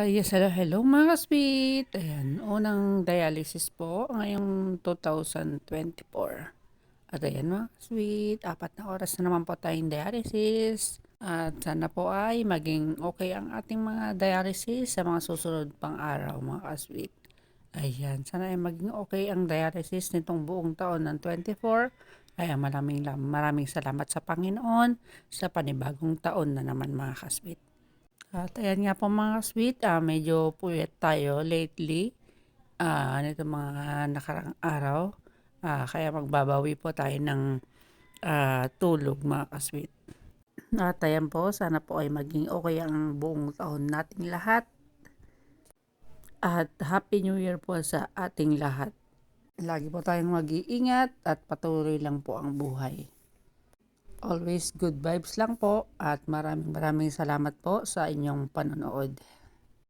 Yes, hello, hello mga ka-sweet. Ayan, unang dialysis po ngayong 2024. At ayan mga ka-sweet, 4 na oras na naman po tayong dialysis. At sana po ay maging okay ang ating mga dialysis sa mga susunod pang araw mga ka-sweet. Ayan, sana ay maging okay ang dialysis nitong buong taon ng 24. Ayan, maraming salamat sa Panginoon sa panibagong taon na naman mga ka-sweet. At ayan nga po mga sweet, medyo puyat tayo lately, nito mga nakaraang araw. Kaya magbabawi po tayo ng tulog mga kasweet. At ayan po, sana po ay maging okay ang buong taon nating lahat. At Happy New Year po sa ating lahat. Lagi po tayong mag-iingat at patuloy lang po ang buhay. Always good vibes lang po at maraming salamat po sa inyong panonood.